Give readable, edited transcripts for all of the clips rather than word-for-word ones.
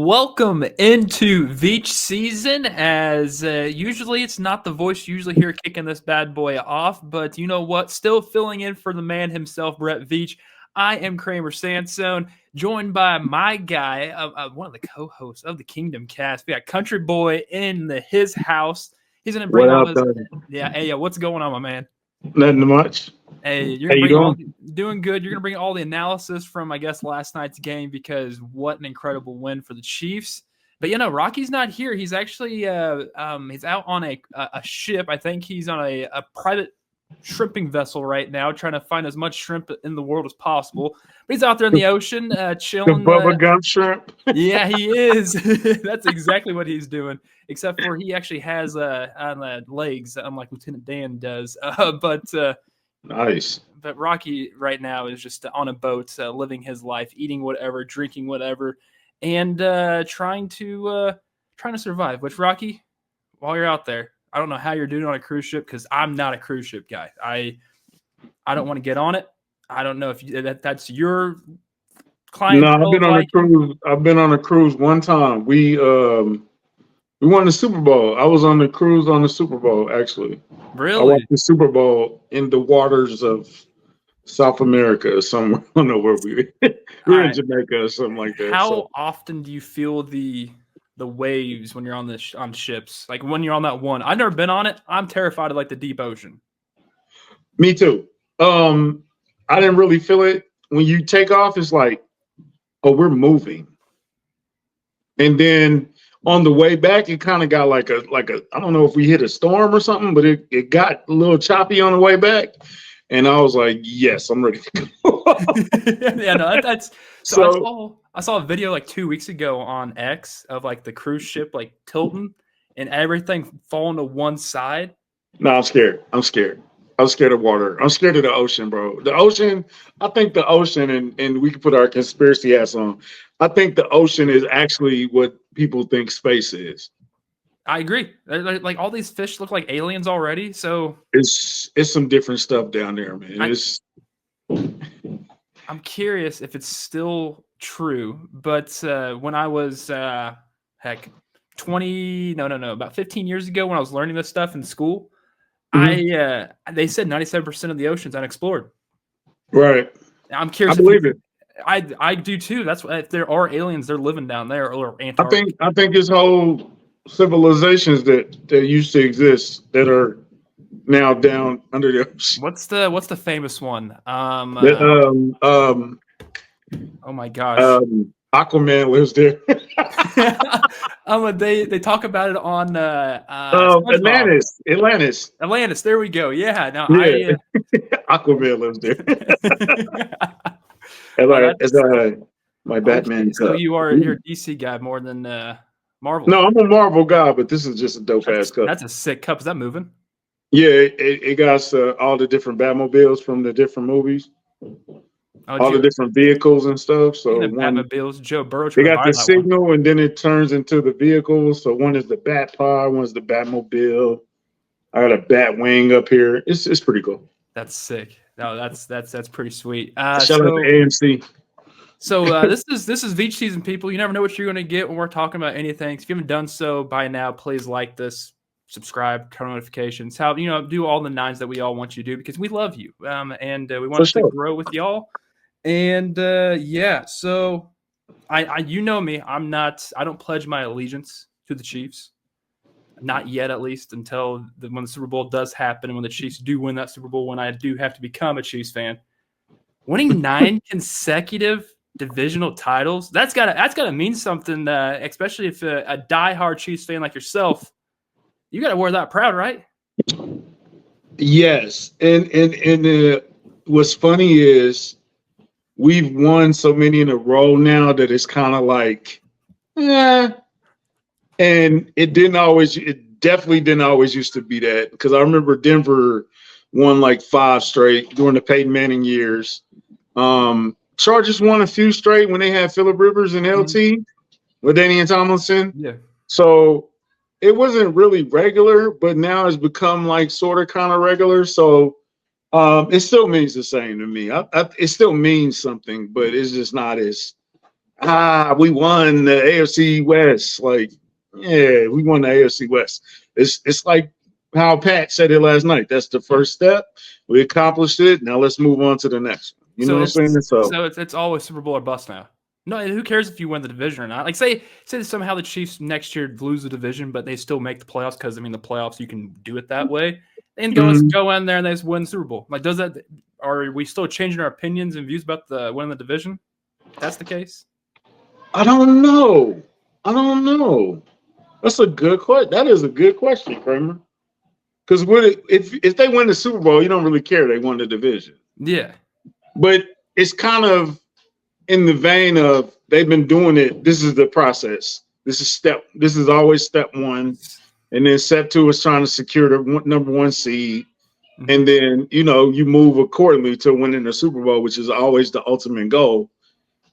Welcome into Veach season, as usually it's not the voice you usually hear kicking this bad boy off, but you know what? Still filling in for the man himself, Brett Veach. I am Kramer Sansone, joined by my guy, one of the co-hosts of the Kingdom Cast. We got Country Boy in his house. He's going to bring all his... Hey, what's going on, my man? Nothing much. Hey, you're gonna doing good. You're gonna bring all the analysis from, I guess, last night's game, because what an incredible win for the Chiefs. But Rocky's not here. He's actually he's out on a ship. I think he's on a private shrimping vessel right now, trying to find as much shrimp in the world as possible. But he's out there in the ocean, chilling. The bubble gum shrimp. Yeah, he is. That's exactly what he's doing. Except for he actually has legs, unlike Lieutenant Dan does. Nice. But Rocky right now is just on a boat, living his life, eating whatever, drinking whatever, and trying to survive. Which, Rocky, while you're out there, I don't know how you're doing on a cruise ship, because I'm not a cruise ship guy. I don't want to get on it. I don't know if that's your client. No, I've been on a cruise. I've been on a cruise one time. We won the Super Bowl. I was on the cruise on the Super Bowl, actually. Really? I watched the Super Bowl in the waters of South America or somewhere. I don't know where we were. In Jamaica or something like that. How often do you feel the waves when you're on ships? Like when you're on that one? I've never been on it. I'm terrified of the deep ocean. Me too. I didn't really feel it. When you take off, it's like, oh, we're moving. And then on the way back, it kind of got like a I don't know if we hit a storm or something, but it got a little choppy on the way back. And I was like, yes, I'm ready to go. Yeah, no, that's so I saw a video like 2 weeks ago on X of the cruise ship tilting and everything falling to one side. No, I'm scared. I'm scared of water. I'm scared of the ocean, bro. The ocean, I think the ocean, and we can put our conspiracy hats on. I think the ocean is actually what people think space is. I agree. Like all these fish look like aliens already. So it's some different stuff down there, man. I'm curious if it's still true, but when I was about 15 years ago, when I was learning this stuff in school, they said 97% of the ocean's unexplored. Right. I'm curious. I believe it. I do too. That's why, if there are aliens, they're living down there, or Antarctica. I think it's whole civilizations that used to exist that are now down under the ocean. What's the famous one? Oh my gosh. Aquaman lives there. They talk about it on Atlantis. There we go. Yeah. No, yeah. Aquaman lives there. My Batman. So you're a DC guy more than Marvel. No, I'm a Marvel guy, but this is just a dope ass cup. That's a sick cup. Is that moving? Yeah, it got all the different Batmobiles from the different movies. All the different vehicles and stuff. So Batmobiles, Joe Burrow. They got the signal, and then it turns into the vehicles. So one is the Bat-Pod, one's the Batmobile. I got a Bat Wing up here. It's pretty cool. That's sick. No, that's pretty sweet. Shout out to AMC. So this is Veach season, people. You never know what you're going to get when we're talking about anything. If you haven't done so by now, please like this, subscribe, turn notifications. Do all the nines that we all want you to do, because we love you, and we want to grow with y'all. And so I you know me, I don't pledge my allegiance to the Chiefs. Not yet, at least, until when the Super Bowl does happen, and when the Chiefs do win that Super Bowl, when I do have to become a Chiefs fan. Winning 9 consecutive divisional titles, that's gotta mean something, especially if a diehard Chiefs fan like yourself, you gotta wear that proud, right? Yes, and what's funny is we've won so many in a row now that it's kind of like, and it definitely didn't always used to be that, because I remember Denver won 5 straight during the Peyton Manning years. Chargers won a few straight when they had Phillip Rivers and LT with Daniel Tomlinson. Yeah. So it wasn't really regular, but now it's become sort of kind of regular. So it still means the same to me. It still means something, but it's just not as we won the AFC West. Like, yeah, we won the AFC West. It's like how Pat said it last night. That's the first step. We accomplished it. Now let's move on to the next one. You know what I'm saying? So it's always Super Bowl or bust now. No, who cares if you win the division or not? Like, say somehow the Chiefs next year lose the division, but they still make the playoffs because the playoffs you can do it that way, and go in there and they just win the Super Bowl. Like, does that? Are we still changing our opinions and views about the winning the division? If that's the case. I don't know. That's a good question. That is a good question, Kramer. Because if they win the Super Bowl, you don't really care. They won the division. Yeah. But it's kind of in the vein of they've been doing it. This is the process. This is always step one. And then step two is trying to secure the number one seed. Mm-hmm. And then, you move accordingly to winning the Super Bowl, which is always the ultimate goal.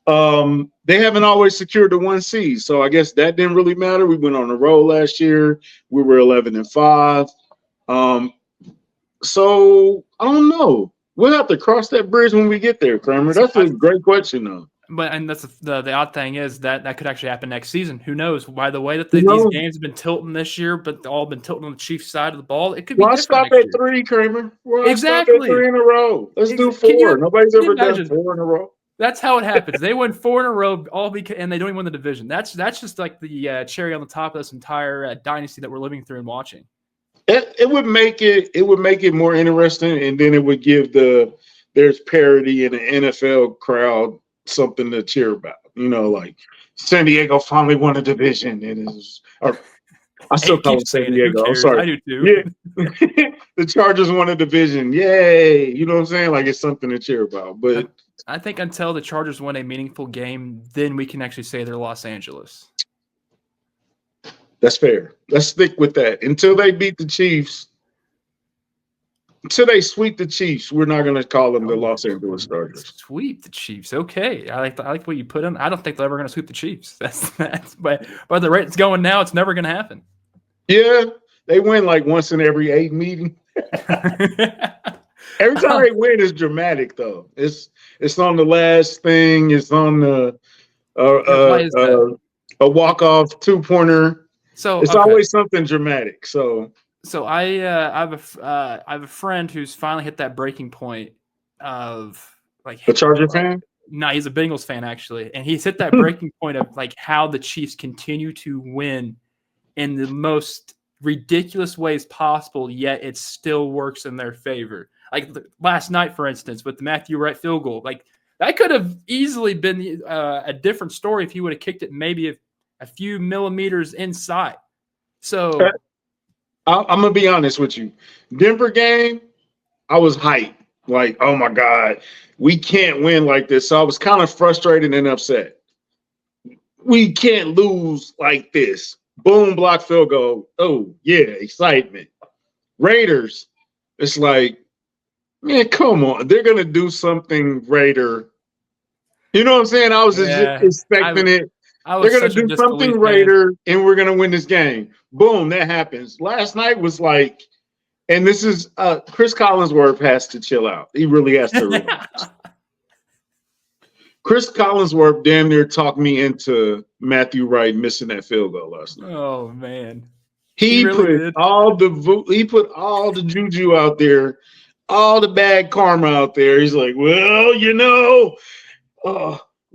They haven't always secured the one seed. So I guess that didn't really matter. We went on the road last year. We were 11-5. So I don't know. We'll have to cross that bridge when we get there, Kramer. That's a great question, though. And that's the odd thing is that could actually happen next season. Who knows? By the way that these games have been tilting this year, but all been tilting on the Chiefs' side of the ball, it could be. Why stop at 3, Kramer? Exactly. Stop at 3 in a row. Let's do 4. Nobody's ever done 4 in a row. That's how it happens. They win 4 in a row, and they don't even win the division. That's just like the cherry on the top of this entire dynasty that we're living through and watching. It would make it more interesting, and then it would give there's parity in the NFL crowd something to cheer about. Like San Diego finally won a division. I still call it San Diego. I'm sorry. I do too. Yeah. The Chargers won a division. Yay. You know what I'm saying? Like it's something to cheer about. But I think until the Chargers win a meaningful game, then we can actually say they're Los Angeles. That's fair. Let's stick with that. Until they beat the Chiefs, until they sweep the Chiefs, we're not going to call them the Los Angeles Chargers. Sweep the Chiefs. Okay. I like what you put in. I don't think they're ever going to sweep the Chiefs. That's but the rate it's going now, it's never going to happen. Yeah. They win like once in every 8 meetings. Every time they win is dramatic, though. It's on the last thing. It's on the a walk-off 2-pointer. So it's always something dramatic. So I have a friend who's finally hit that breaking point of like a Charger fan. No, he's a Bengals fan actually, and he's hit that breaking point of like how the Chiefs continue to win in the most ridiculous ways possible, yet it still works in their favor. Like last night, for instance, with the Matthew Wright field goal, like that could have easily been a different story if he would have kicked it maybe a few millimeters inside. So I'm going to be honest with you. Denver game, I was hyped. Like, oh, my God, we can't win like this. So I was kind of frustrated and upset. We can't lose like this. Boom, block field goal. Oh, yeah, excitement. Raiders, it's like, man, come on. They're going to do something Raider. You know what I'm saying? I was just expecting it. They're going to do something Raider, and we're going to win this game. Boom, that happens. Last night was like, and this is Chris Collinsworth has to chill out. He really has to relax. Chris Collinsworth damn near talked me into Matthew Wright missing that field goal last night. Oh man, he put all the juju out there, all the bad karma out there. He's like, well,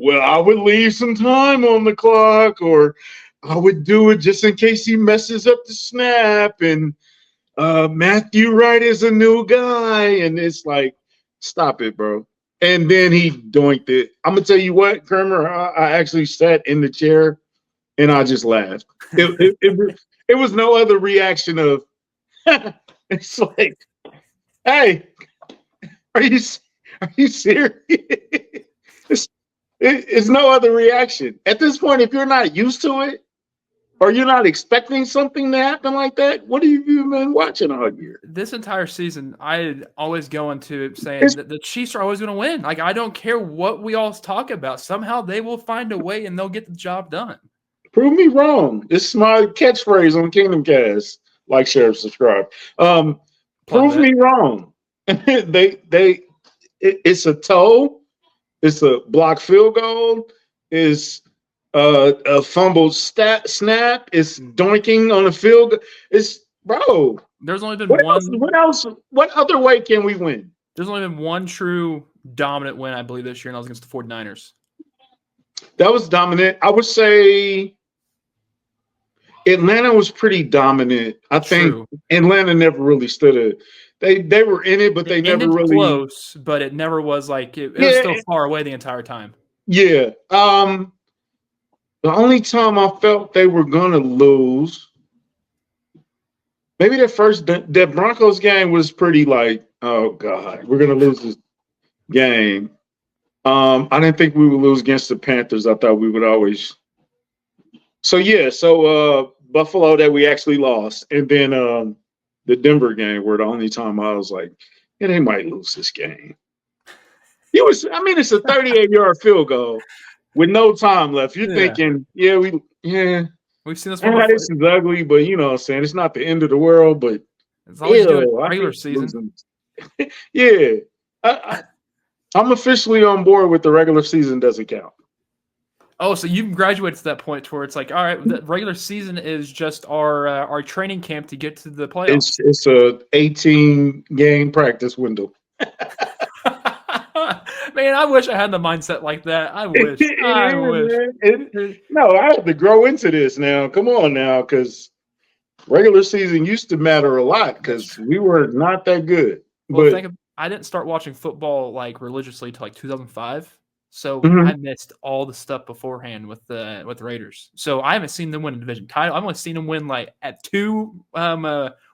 well, I would leave some time on the clock, or I would do it just in case he messes up the snap. And Matthew Wright is a new guy, and it's like, stop it, bro. And then he doinked it. I'm gonna tell you what, Kramer. I actually sat in the chair and I just laughed. It was no other reaction of. It's like, hey, are you serious? It's no other reaction at this point. If you're not used to it, or you're not expecting something to happen like that, what have you been watching all year? This entire season, I always go into saying that the Chiefs are always going to win. Like, I don't care what we all talk about. Somehow they will find a way and they'll get the job done. Prove me wrong. It's my catchphrase on Kingdom Kast. Like, share, subscribe. Prove me wrong. It's a toe. It's a block field goal. is a fumbled snap. It's doinking on the field. It's bro. There's only been What one. else? What else? What other way can we win? There's only been one true dominant win, I believe, this year, and that was against the 49ers. That was dominant. I would say Atlanta was pretty dominant. I think Atlanta never really stood it. They were in it, but they never really close. But it never was like it was still far away the entire time. Yeah. The only time I felt they were gonna lose, maybe that Broncos game was pretty like, oh God, we're gonna lose this game. I didn't think we would lose against the Panthers. I thought we would always. So Buffalo that we actually lost, and then the Denver game were the only time I was like, yeah, they might lose this game. It's a 38-yard field goal with no time left. You're thinking, we've seen this one before. This is ugly, but you know what I'm saying, it's not the end of the world, but it's always regular season. Yeah. I'm officially on board with the regular season doesn't count. Oh, so you've graduated to that point to where it's like, all right, the regular season is just our training camp to get to the playoffs. It's a 18-game practice window. Man, I wish I had the mindset like that. I wish. No, I have to grow into this now. Come on now, because regular season used to matter a lot because we were not that good. Well, I didn't start watching football like religiously till like 2005. So I missed all the stuff beforehand with the Raiders. So I haven't seen them win a division title. I've only seen them win like at 2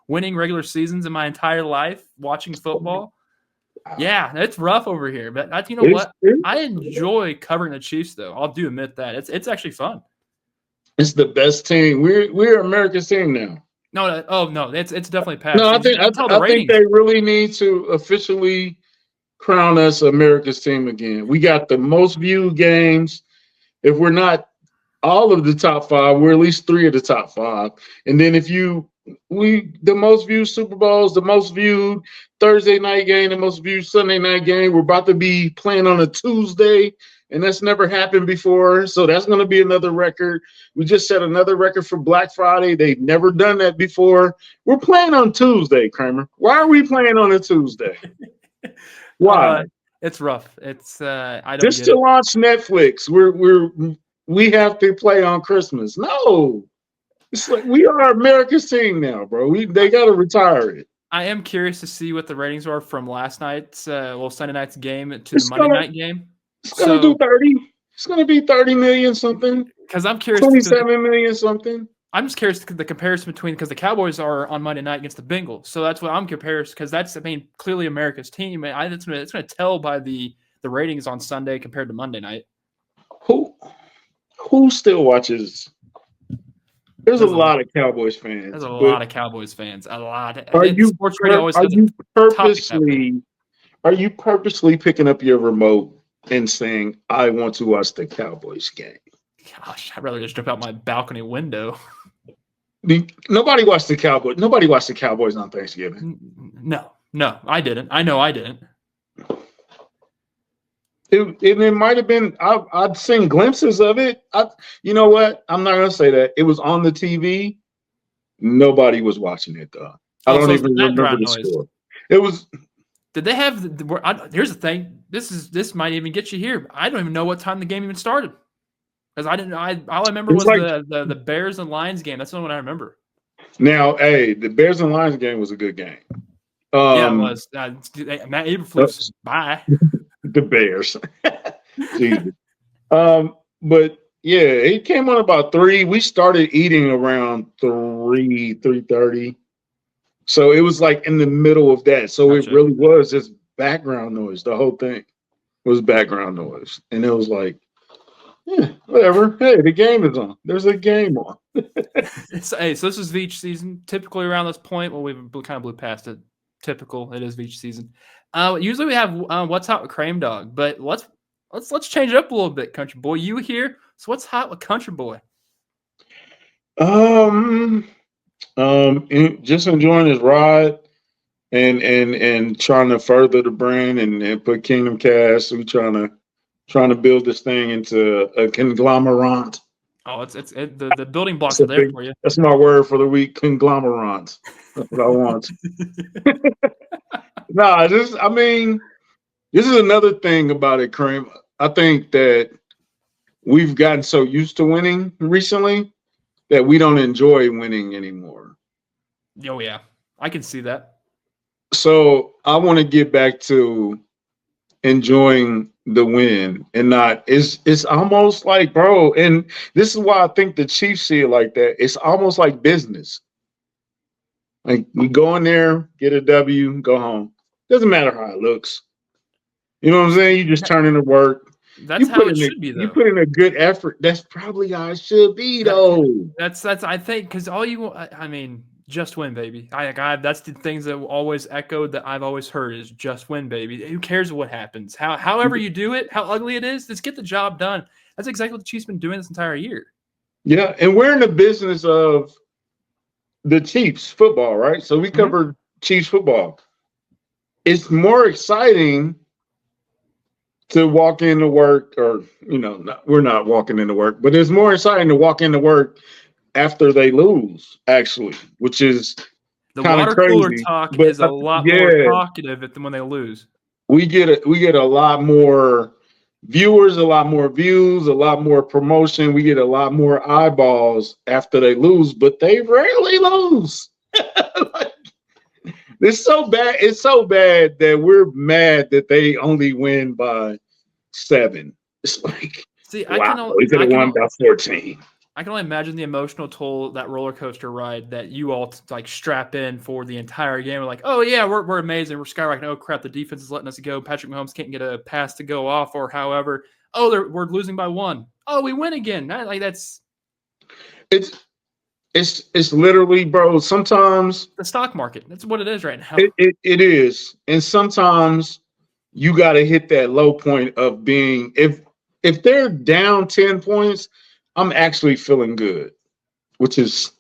winning regular seasons in my entire life watching football. Yeah, it's rough over here. But you know what? I enjoy covering the Chiefs, though. I'll do admit that. It's actually fun. It's the best team. We're America's team now. No, it's definitely past. No, I think they really need to officially crown us America's team again. We got the most viewed games. If we're not all of the top 5, we're at least 3 of the top 5. And then the most viewed Super Bowls, the most viewed Thursday night game, the most viewed Sunday night game. We're about to be playing on a Tuesday, and that's never happened before. So that's going to be another record. We just set another record for Black Friday. They've never done that before. We're playing on Tuesday, Kramer. Why are we playing on a Tuesday? Why? It's rough. It's I don't just to launch Netflix. We have to play on Christmas. No, it's like we are America's team now, bro. They got to retire it. I am curious to see what the ratings are from last night's Sunday night's game to the Monday night game. It's gonna do 30. It's gonna be 30 million something. Because I'm curious. 27 million something. I'm just curious the comparison because the Cowboys are on Monday night against the Bengals, so that's what I'm curious because that's clearly America's team. It's going to tell by the ratings on Sunday compared to Monday night. Who still watches? There's a lot of Cowboys fans. There's a lot of Cowboys fans. A lot. Are you purposely picking up your remote and saying, "I want to watch the Cowboys game"? Gosh, I'd rather just jump out my balcony window. Nobody watched the Cowboys. Nobody watched the Cowboys on Thanksgiving. No, I didn't. I know I didn't. It might have been. I'd seen glimpses of it. You know what? I'm not gonna say that. It was on the TV. Nobody was watching it though. I don't even remember the score. It was. Did they have? Here's the thing. This might even get you here. I don't even know what time the game even started. Because I didn't. All I remember was the Bears and Lions game. That's the only one I remember. Now, the Bears and Lions game was a good game. Yeah, it was. Matt Eberflus. Bye. The Bears. Jesus. But yeah, it came on about 3. We started eating around 3:30. So it was like in the middle of that. So It really was just background noise. The whole thing was background noise, and it was like. Yeah, whatever. Hey, the game is on. There's a game on. So this is Veach season. Typically around this point, we kind of blew past it. Typical, it is Veach season. Usually we have what's hot with Krame Dog, but let's change it up a little bit, Country Boy. You here? So what's hot with Country Boy? Just enjoying his ride and trying to further the brand and put Kingdom Kast. We're trying to trying to build this thing into a conglomerate. Oh, the building blocks are there for you. That's my word for the week, conglomerate. That's what I want. This is another thing about it, Krame. I think that we've gotten so used to winning recently that we don't enjoy winning anymore. Oh, yeah. I can see that. So I want to get back to enjoying the win and not it's almost like, bro, and this is why I think the Chiefs see it like that. It's almost like business. Like we go in there, get a W, go home. Doesn't matter how it looks. You know what I'm saying? You just turn into work. That's how it should be, though. You put in a good effort. That's probably how it should be, though. That's I think, because just win, baby. That's the things that always echoed that I've always heard is just win, baby. Who cares what happens? However you do it, how ugly it is, just get the job done. That's exactly what the Chiefs been doing this entire year. Yeah, and we're in the business of the Chiefs football, right? So we covered Chiefs football. It's more exciting to walk into work, or we're not walking into work, but it's more exciting to walk into work after they lose, actually, which is the water cooler talk is a lot more talkative than when they lose. We get a lot more viewers, a lot more views, a lot more promotion. We get a lot more eyeballs after they lose, but they rarely lose. It's so bad. It's so bad that we're mad that they only win by 7. It's like, wow, we could have won by 14. I can only imagine the emotional toll, that roller coaster ride that you all like strap in for the entire game. We're like, oh yeah, we're amazing, we're skyrocketing. Oh crap, the defense is letting us go. Patrick Mahomes can't get a pass to go off, or however. Oh, we're losing by 1. Oh, we win again. It's literally, bro. Sometimes the stock market. That's what it is right now. It is, and sometimes you got to hit that low point of being. If they're down 10 points, I'm actually feeling good, which is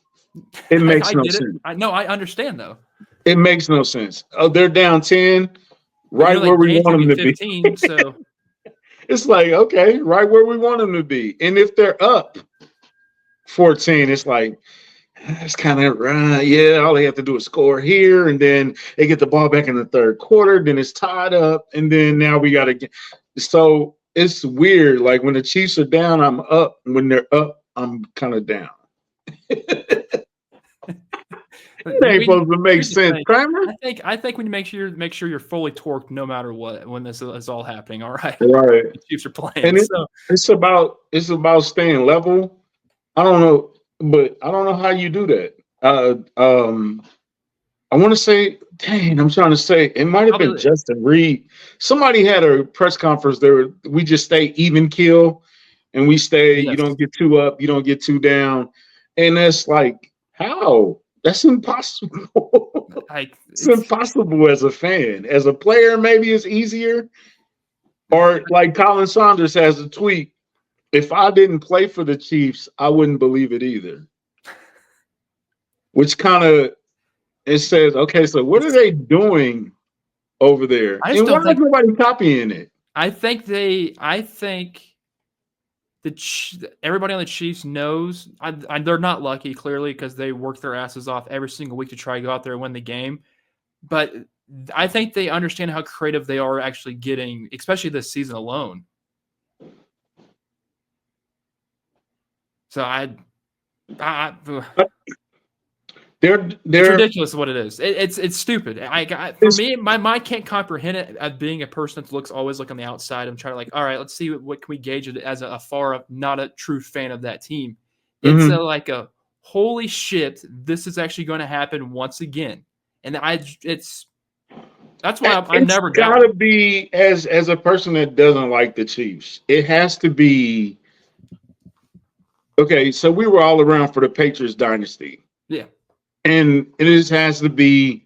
it makes no sense. I understand though. It makes no sense. Oh, they're down 10, right where we want them to 15, be. So it's like, okay, right where we want them to be. And if they're up 14, it's like, it's kind of right. Yeah, all they have to do is score here, and then they get the ball back in the third quarter. Then it's tied up, and then now we got to get. So it's weird. Like when the Chiefs are down, I'm up. When they're up, I'm kind of down. It ain't supposed to make sense, Kramer. I think when you make sure you're fully torqued, no matter what, when this is all happening. All right, right. The Chiefs are playing, and it's about staying level. I don't know. But I don't know how you do that. I want to say, dang, I'm trying to say it might have been Justin Reed. Somebody had a press conference there. We just stay even kill, and we stay. Yes. You don't get too up, you don't get too down, and that's like how. That's impossible. It's impossible as a fan. As a player, maybe it's easier. Or like Colin Saunders has a tweet. If I didn't play for the Chiefs, I wouldn't believe it either. Which kind of, it says, okay, so what are they doing over there? And why is nobody copying it? I think everybody on the Chiefs knows. They're not lucky, clearly, because they work their asses off every single week to try to go out there and win the game. But I think they understand how creative they are actually getting, especially this season alone. So it's ridiculous what it is. It's stupid. For me, my mind can't comprehend it as being a person that always look on the outside. I'm trying to all right, let's see what can we gauge it as not a true fan of that team. It's holy shit, this is actually going to happen once again. And that's why I never got to be as a person that doesn't like the Chiefs. It has to be. Okay, so we were all around for the Patriots dynasty. Yeah. And it just has to be,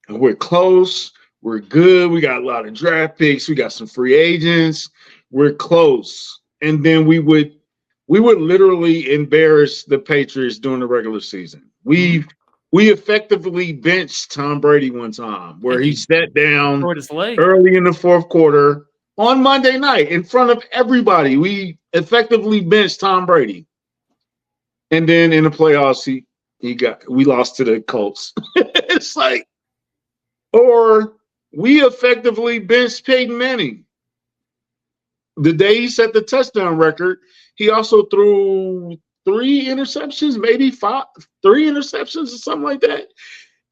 we're close, we're good, we got a lot of draft picks, we got some free agents, we're close. And then we would literally embarrass the Patriots during the regular season. We effectively benched Tom Brady one time where he sat down early in the fourth quarter on Monday night in front of everybody. We effectively benched Tom Brady. And then in the playoffs, we lost to the Colts. It's like, or we effectively benched Peyton Manning. The day he set the touchdown record, he also threw 3 interceptions, maybe 3 interceptions or something like that.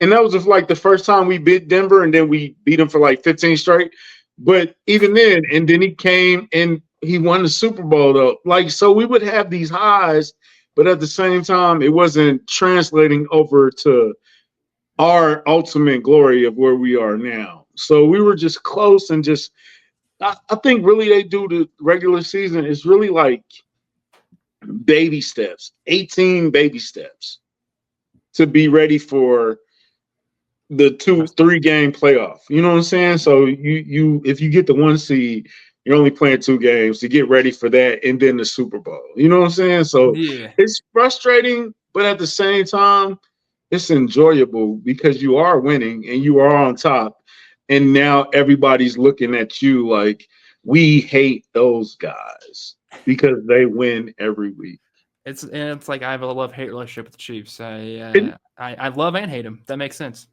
And that was just like the first time we beat Denver, and then we beat them for like 15 straight. But even then, and then he came and he won the Super Bowl though. Like, so we would have these highs, but at the same time, it wasn't translating over to our ultimate glory of where we are now. So we were just close, and just I think really they do the regular season is really like baby steps, 18 baby steps to be ready for the 2-3 game playoff. You know what I'm saying? So you if you get the 1 seed, you're only playing 2 games to get ready for that, and then the Super Bowl. You know what I'm saying? So It's frustrating, but at the same time, it's enjoyable because you are winning and you are on top. And now everybody's looking at you like, we hate those guys because they win every week. It's like I have a love-hate relationship with the Chiefs. I love and hate them. That makes sense.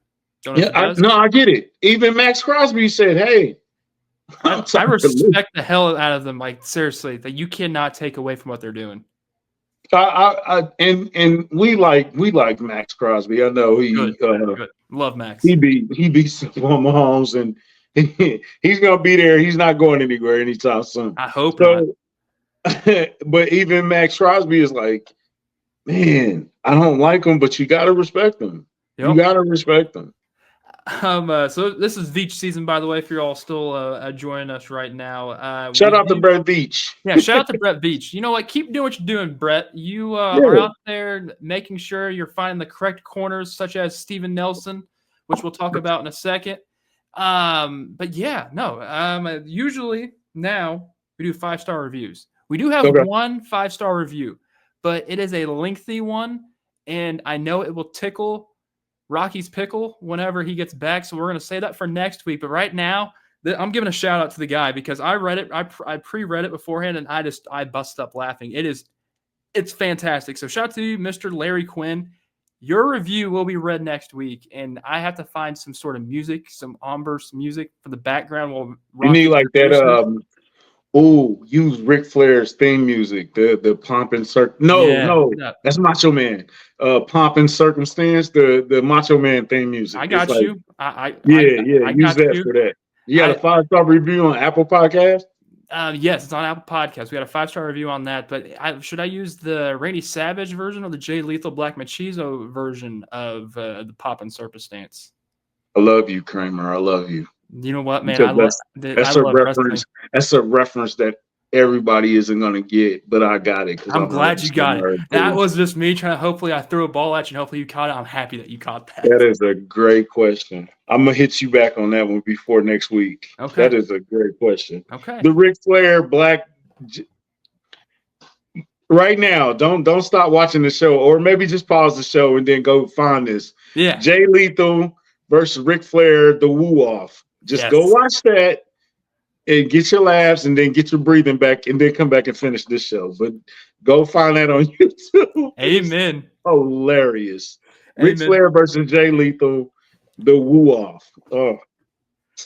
I get it. Even Max Crosby said, "Hey, I respect the hell out of them. Like, seriously, that you cannot take away from what they're doing." And we like Max Crosby. I know good. Love Max. He beat Mahomes, and he's gonna be there. He's not going anywhere anytime soon. I hope not. But even Max Crosby is like, man, I don't like him, but you gotta respect him. Yep. You gotta respect him. So this is Veach season, by the way, if you're all still joining us right now. Shout out to Brett Veach. Yeah, shout out to Brett Veach. You know what? Keep doing what you're doing, Brett. You are out there making sure you're finding the correct corners, such as Steven Nelson, which we'll talk about in a second. But yeah, no. Usually now we do 5-star reviews. We do have one 5-star review, but it is a lengthy one, and I know it will tickle Rocky's pickle whenever he gets back, so we're going to say that for next week. But right now, I'm giving a shout out to the guy because I read it. I pre-read it beforehand, and I busted up laughing. It's fantastic. So shout out to you, Mr. Larry Quinn. Your review will be read next week, and I have to find some sort of music, some ambiance music for the background. You need like that. Use Ric Flair's theme music, the pomp and No, that's Macho Man. Pomp and Circumstance, the Macho Man theme music. I got you. Use that for that. You got a 5-star review on Apple Podcast? Yes, it's on Apple Podcast. We got a 5-star review on that. But should I use the Randy Savage version or the Jay Lethal Black Machismo version of the Pomp and Circumstance? I love you, Kramer. I love you. You know what, man? That's a reference. That's a reference that everybody isn't going to get, but I got it. I'm glad you got it. That was just me trying to. Hopefully, I threw a ball at you, and hopefully you caught it. I'm happy that you caught that. That is a great question. I'm gonna hit you back on that one before next week. Okay. That is a great question. Okay. The Ric Flair Black. Right now, don't stop watching the show, or maybe just pause the show and then go find this. Yeah. Jay Lethal versus Ric Flair, the woo off. Just go watch that and get your laughs and then get your breathing back and then come back and finish this show. But go find that on YouTube. Amen. Hilarious. Ric Flair versus Jay Lethal, the woo off. Oh.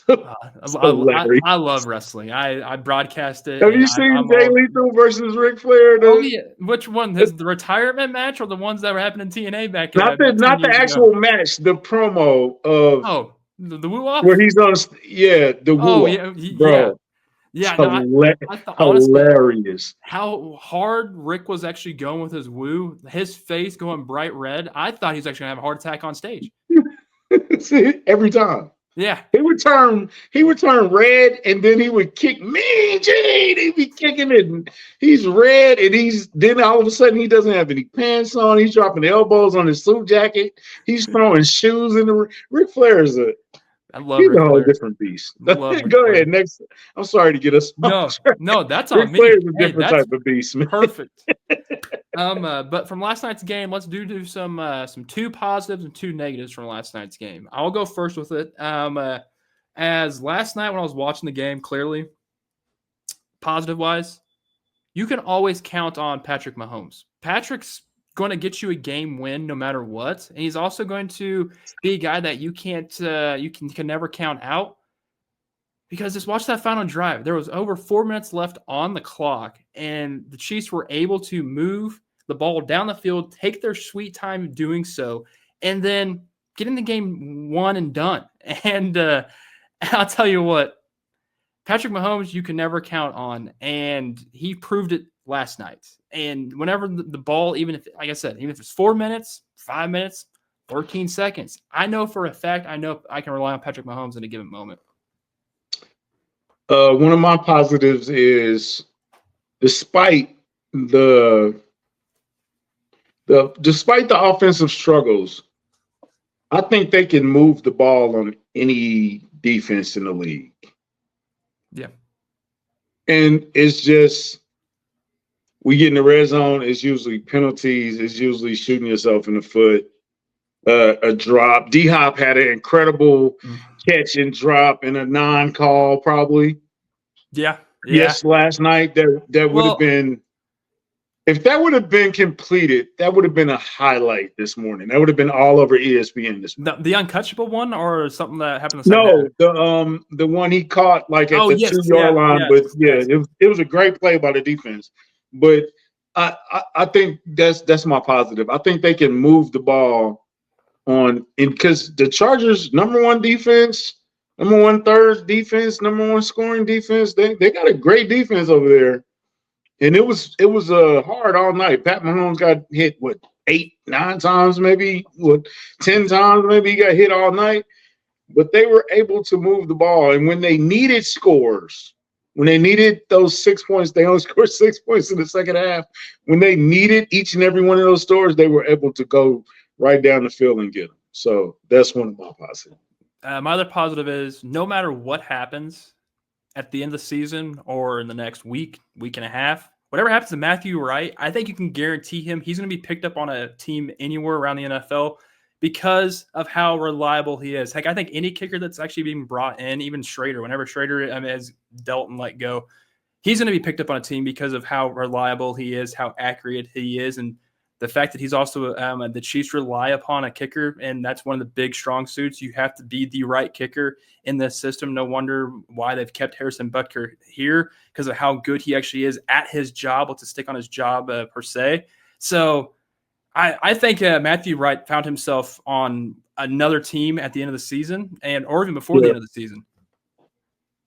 I love wrestling. I broadcast it. Have you seen Jay Lethal versus Ric Flair? Oh yeah. Which one? The retirement match or the ones that were happening in TNA back? Not the actual match. The promo of the woo off where he's on. The woo off, bro. Yeah, hilarious. How hard Rick was actually going with his woo. His face going bright red. I thought he was actually gonna have a heart attack on stage. Every time. Yeah, he would turn red, and then he would kick me, Jade. He'd be kicking it, and he's red, and then all of a sudden he doesn't have any pants on. He's dropping elbows on his suit jacket. He's throwing shoes in the. Ric Flair is he's a whole different beast. Go ahead, next. I'm sorry to get us. No, that's on me. Ric Flair is a different type of beast, man. Perfect. But from last night's game, let's do some 2 positives and 2 negatives from last night's game. I'll go first with it. As last night when I was watching the game, clearly positive-wise, you can always count on Patrick Mahomes. Patrick's going to get you a game win no matter what, and he's also going to be a guy that you can never count out. Because just watch that final drive. There was over 4 minutes left on the clock, and the Chiefs were able to move the ball down the field, take their sweet time doing so, and then get in the game one and done. And I'll tell you what, Patrick Mahomes, you can never count on, and he proved it last night. And whenever the ball, even if, like I said, even if it's 4 minutes, 5 minutes, 13 seconds, I know for a fact, I know I can rely on Patrick Mahomes in a given moment. One of my positives is, despite the offensive struggles, I think they can move the ball on any defense in the league. Yeah. And it's just, we get in the red zone, it's usually penalties, it's usually shooting yourself in the foot, a drop. D-Hop had an incredible catch and drop and a non-call probably. Yeah. Yes, last night that would have been, if that would have been completed, that would have been a highlight this morning. That would have been all over ESPN this morning. The uncatchable one, or something that happened? No, the one he caught like at the 2-yard line. But it was a great play by the defense. But I think that's my positive. I think they can move the ball on, because the Chargers' number one defense, number one third defense, number one scoring defense, they got a great defense over there. And it was hard all night. Pat Mahomes got hit 8, 9 times, maybe 10 times, maybe he got hit all night. But they were able to move the ball, and when they needed scores, when they needed those 6 points, they only scored 6 points in the second half. When they needed each and every one of those scores, they were able to go right down the field and get them. So that's one of my positives. My other positive is, no matter what happens at the end of the season or in the next week and a half, whatever happens to Matthew Wright, I think you can guarantee him he's going to be picked up on a team anywhere around the NFL because of how reliable he is. Heck, I think any kicker that's actually being brought in, even Schrader, whenever Schrader has dealt and let go, he's going to be picked up on a team because of how reliable he is, how accurate he is, and the fact that he's also the Chiefs rely upon a kicker, and that's one of the big strong suits. You have to be the right kicker in this system. No wonder why they've kept Harrison Butker here, because of how good he actually is at his job, what's to stick on his job per se. So I think Matthew Wright found himself on another team at the end of the season, or even before the end of the season.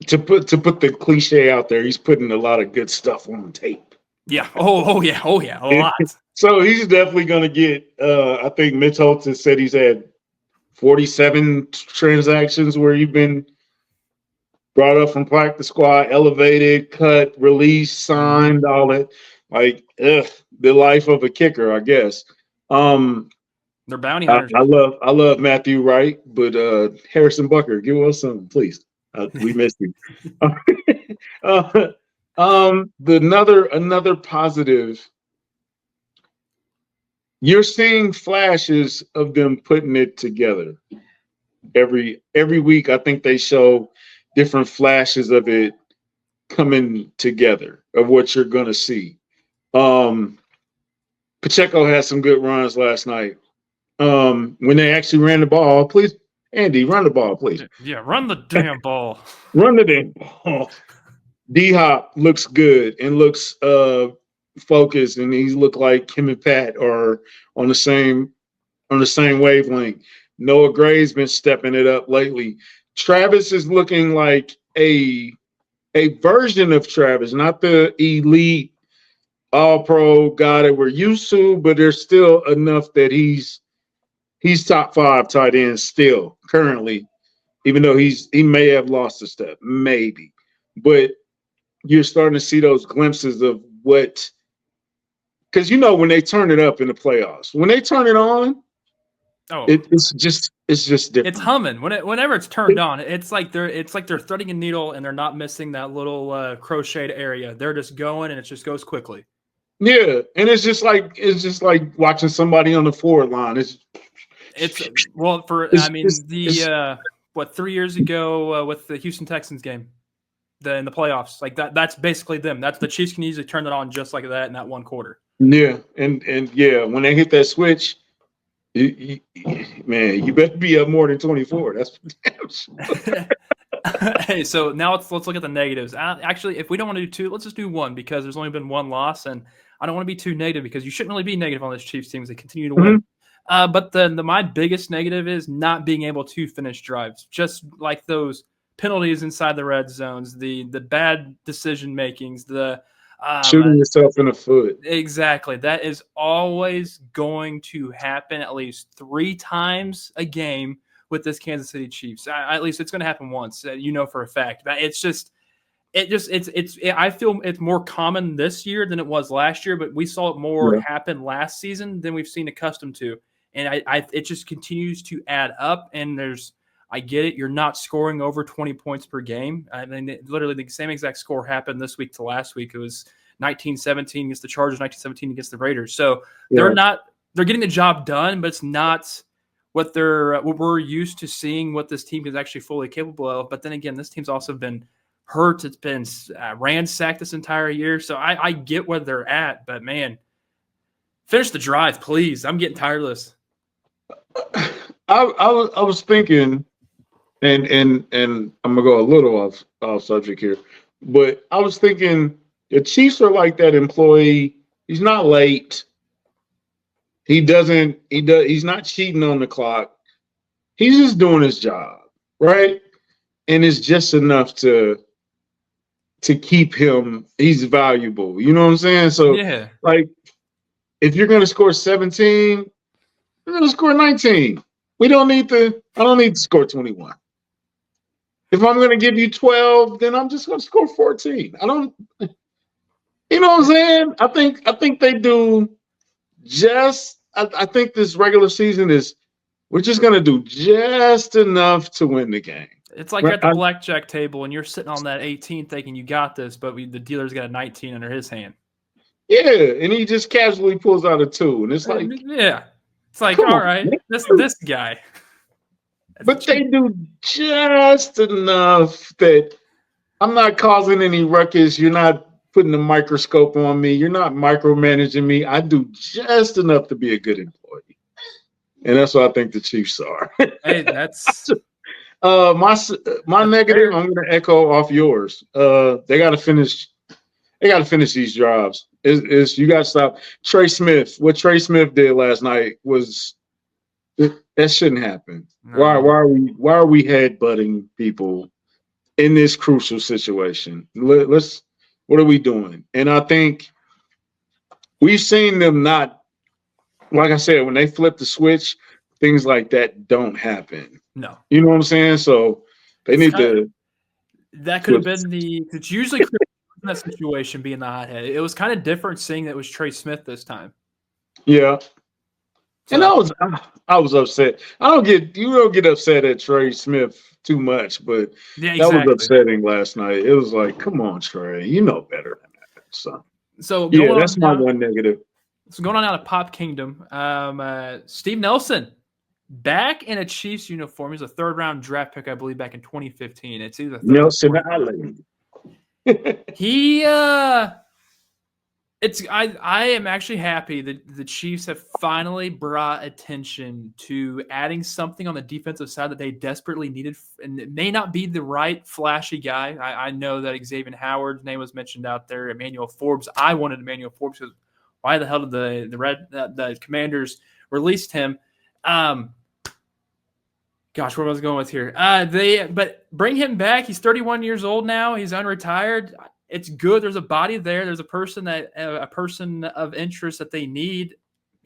To put the cliche out there, he's putting a lot of good stuff on tape. Yeah. Oh yeah. A lot. So he's definitely going to get, I think Mitch Holtz has said he's had 47 transactions where he's been brought up from practice squad, elevated, cut, released, signed, all that. Like, the life of a kicker, I guess. They're bounty hunters. I love Matthew Wright, but Harrison Butker, give us some, please. We missed you. Another positive. You're seeing flashes of them putting it together. Every week, I think they show different flashes of it coming together, of what you're going to see. Pacheco had some good runs last night. When they actually ran the ball, please, Andy, run the ball, please. Yeah, run the damn ball. Run the damn ball. D-Hop looks good and looks focused, and he look like him and Pat are on the same wavelength. Noah Gray's been stepping it up lately. Travis is looking like a version of Travis, not the elite all-pro guy that we're used to, but there's still enough that he's top 5 tight end still currently, even though he may have lost a step, maybe. But you're starting to see those glimpses of what, because when they turn it up in the playoffs, when they turn it on, it's just different. It's humming whenever it's turned on. It's like they're threading a needle and they're not missing that little crocheted area. They're just going, and it just goes quickly. Yeah, and it's just like watching somebody on the forward line. 3 years ago with the Houston Texans game. in the playoffs. Like that's basically them. That's the Chiefs can easily turn it on just like that in that one quarter. Yeah, and yeah, when they hit that switch, man, you better be up more than 24. That's for damn sure. Hey, so now let's look at the negatives. Actually, if we don't want to do two, let's just do one because there's only been one loss, and I don't want to be too negative because you shouldn't really be negative on this Chiefs team as they continue to win. But my biggest negative is not being able to finish drives, just like those penalties inside the red zones, the bad decision makings, the shooting yourself in the foot. Exactly. That is always going to happen at least 3 times a game with this Kansas City Chiefs. At least it's going to happen once, for a fact. But I feel it's more common this year than it was last year, but we saw it more happen last season than we've seen accustomed to. And it just continues to add up. And I get it. You're not scoring over 20 points per game. I mean, literally the same exact score happened this week to last week. It was 19-17 against the Chargers, 19-17 against the Raiders. So they're getting the job done, but it's not what we're used to seeing what this team is actually fully capable of. But then again, this team's also been hurt. It's been ransacked this entire year. So I get where they're at, but man, finish the drive, please. I'm getting tired of this. I was thinking, and I'm gonna go a little off subject here, but I was thinking the Chiefs are like that employee. He's not late. He's not cheating on the clock. He's just doing his job, right? And it's just enough to keep him. He's valuable. You know what I'm saying? So, like, if you're gonna score 17, you're gonna score 19. I don't need to score 21. If I'm gonna give you 12, then I'm just gonna score 14. You know what I'm saying? I think they do I think this regular season we're just gonna do just enough to win the game. It's like you're at the blackjack table and you're sitting on that 18 thinking you got this, but the dealer's got a 19 under his hand. Yeah, and he just casually pulls out a 2, and it's like, it's like, all right, this guy. But they do just enough that I'm not causing any ruckus. You're not putting a microscope on me. You're not micromanaging me. I do just enough to be a good employee, and that's what I think the Chiefs are. Hey, that's my negative. I'm going to echo off yours. They got to finish. They got to finish these jobs. You got to stop Trey Smith. What Trey Smith did last night was that shouldn't happen. No. Why are we headbutting people in this crucial situation? What are we doing? And I think we've seen them not, like I said, when they flip the switch, things like that don't happen. No. You know what I'm saying? So they need to. That could have been it's usually in that situation being the hothead. It was kind of different seeing that it was Trey Smith this time. Yeah. So, and I was upset. You don't get upset at Trey Smith too much, but that was upsetting last night. It was like, come on, Trey, you know better than that. So yeah, that's my one negative. So going on out of Pop Kingdom, Steve Nelson back in a Chiefs uniform. He's a 3rd-round draft pick, I believe, back in 2015. It's either Nelson Allen. I am actually happy that the Chiefs have finally brought attention to adding something on the defensive side that they desperately needed. And it may not be the right flashy guy. I know that Xavier Howard's name was mentioned out there. Emmanuel Forbes. I wanted Emmanuel Forbes because why the hell did the Commanders released him? Gosh, where was I going with here? But bring him back. He's 31 years old now. He's unretired. It's good. There's a body there. There's a person of interest that they need.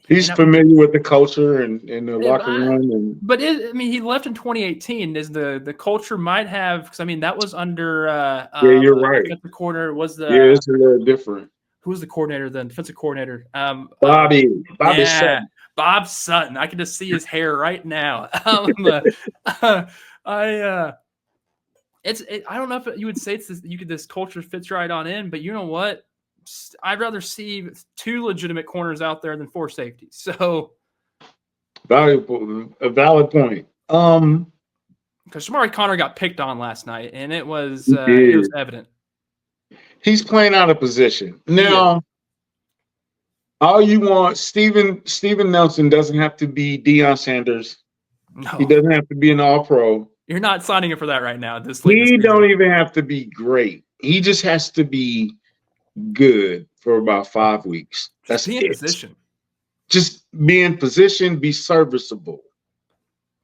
He's familiar with the culture and the locker room. But he left in 2018. Is the culture might have? Because that was under. You're right. The corner was the. Yeah, it's a little different. Who was the coordinator then? Defensive coordinator. Bobby Sutton. Bob Sutton. I can just see his hair right now. I don't know if you would say this culture fits right on in, but you know what? I'd rather see 2 legitimate corners out there than 4 safeties. So a valid point. Because Shamari Connor got picked on last night, and it was evident. He's playing out of position. Now, all you want, Steven Nelson doesn't have to be Deion Sanders. No. He doesn't have to be an all-pro. You're not signing him for that right now. He don't even have to be great. He just has to be good for about 5 weeks. That's be in position. Just be in position, be serviceable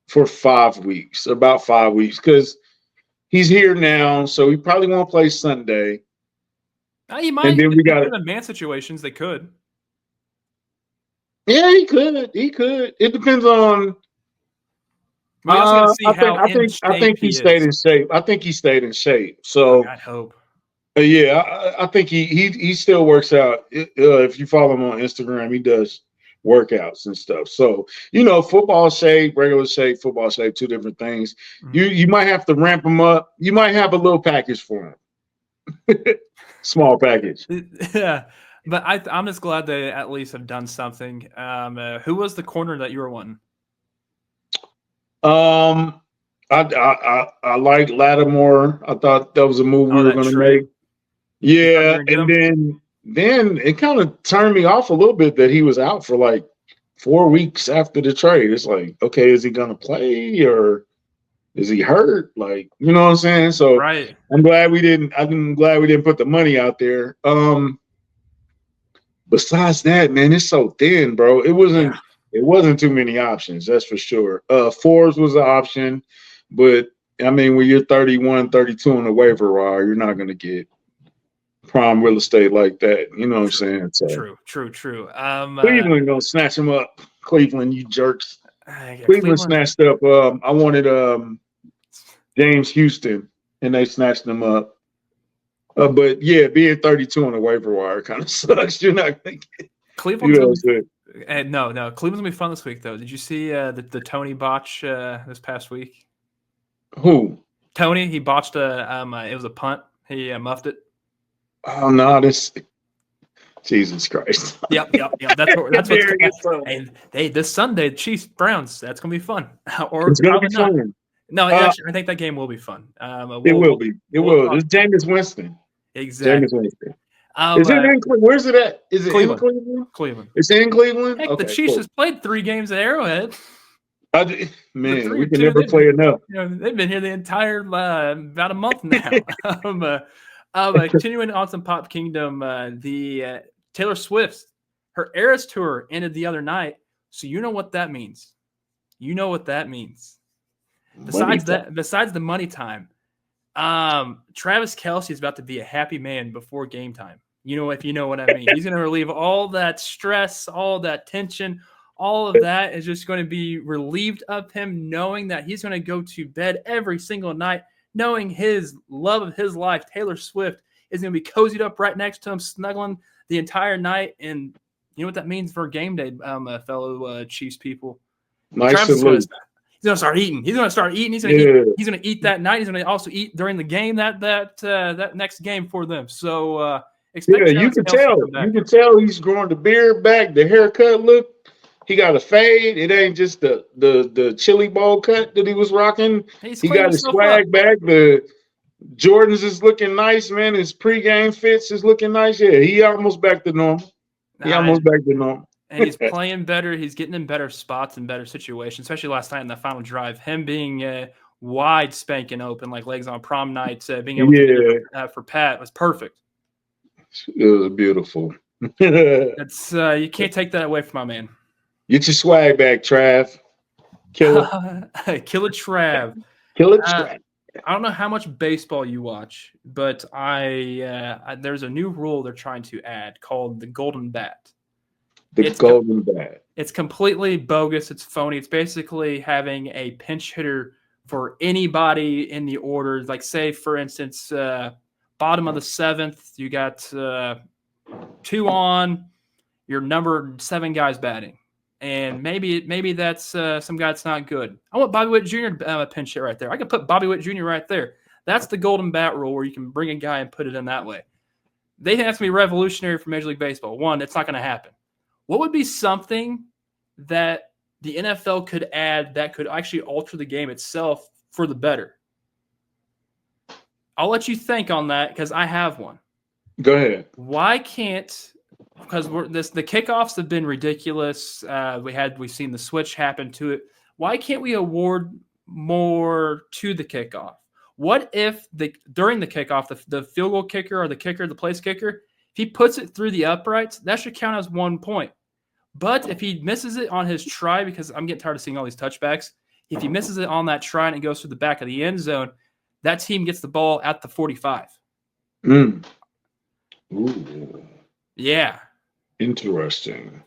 for 5 weeks, about 5 weeks, because he's here now, so he probably won't play Sunday. He might. And then we got in man situations. They could. Yeah, he could. He could. It depends on. I think he stayed in shape. I think he stayed in shape. So I hope. Yeah, I think he still works out. If you follow him on Instagram, he does workouts and stuff. So football shape, regular shape, football shape, two different things. Mm-hmm. You might have to ramp him up. You might have a little package for him, small package. Yeah. But I'm just glad they at least have done something. Who was the corner that you were wanting? I like Lattimore. I thought that was a move we were going to make. Yeah, and then it kind of turned me off a little bit that he was out for like 4 weeks after the trade. It's like, okay, is he going to play or is he hurt? Like, you know what I'm saying? So right. I'm glad we didn't put the money out there. Besides that, man, it's so thin, bro. It wasn't too many options, that's for sure. Forbes was an option, but I mean, when you're 31, 32 on the waiver wire, you're not going to get prime real estate like that. You know what I'm saying? So, true. Cleveland gonna snatch him up. Cleveland, you jerks. Cleveland snatched up. I wanted James Houston, and they snatched him up. But yeah, being 32 on the waiver wire kind of sucks. You're not gonna get Cleveland's no. Cleveland's gonna be fun this week, though. Did you see the Tony botch this past week? Who? Tony. He botched it was a punt. He muffed it. Oh no! Jesus Christ! Yep. That's what's and this Sunday, Chiefs Browns. That's gonna be fun. Or it's gonna be fun. No, actually, I think that game will be fun. It will be. It will. It's Jameis Winston. Exactly. Jameis Winston. Is it in Cleveland? Where's it at? Is it Cleveland. In Cleveland? Cleveland. It's in Cleveland? Heck, the Chiefs has played 3 games at Arrowhead. Man, we can never play enough. They've been here the entire about a month now. Continuing on some Pop Kingdom, the Taylor Swift, her Eras Tour ended the other night. So you know what that means. Besides the money time, Travis Kelce is about to be a happy man before game time. If you know what I mean. He's going to relieve all that stress, all that tension. All of that is just going to be relieved of him, knowing that he's going to go to bed every single night, knowing his love of his life, Taylor Swift, is going to be cozied up right next to him, snuggling the entire night. And you know what that means for game day, fellow Chiefs people? Nice. He's going to start eating. He's going to eat that night. He's going to also eat during the game that next game for them. So you can tell. You can tell he's growing the beard back, the haircut look. He got a fade. It ain't just the chili bowl cut that he was rocking. He got his swag back. The Jordans is looking nice, man. His pregame fits is looking nice. Yeah, he almost back to normal. And he's playing better. He's getting in better spots and better situations, especially last night in the final drive. Him being wide spanking open, like legs on prom night, being able to do it for Pat was perfect. It was beautiful. It's you can't take that away from my man. Get your swag back, Trav. Kill it. Kill it, Trav. Kill it, Trav. I don't know how much baseball you watch, but there's a new rule they're trying to add called the golden bat. Golden bat. It's completely bogus. It's phony. It's basically having a pinch hitter for anybody in the order. Like, say, for instance, bottom of the 7th, you got 2 on, your number 7 guys batting. And maybe that's some guy that's not good. I want Bobby Witt Jr. to pinch hit right there. I could put Bobby Witt Jr. right there. That's the golden bat rule where you can bring a guy and put it in that way. They think that's going to be revolutionary for Major League Baseball. One, it's not going to happen. What would be something that the NFL could add that could actually alter the game itself for the better. I'll let you think on that because I have one. Go ahead. Why can't? Because the kickoffs have been ridiculous. We've seen the switch happen to it. Why can't we award more to the kickoff? What if during the kickoff, the field goal kicker or the place kicker, if he puts it through the uprights, that should count as 1 point. But if he misses it on his try, because I'm getting tired of seeing all these touchbacks, if he misses it on that try and it goes through the back of the end zone, that team gets the ball at the 45. Ooh. Yeah. Interesting.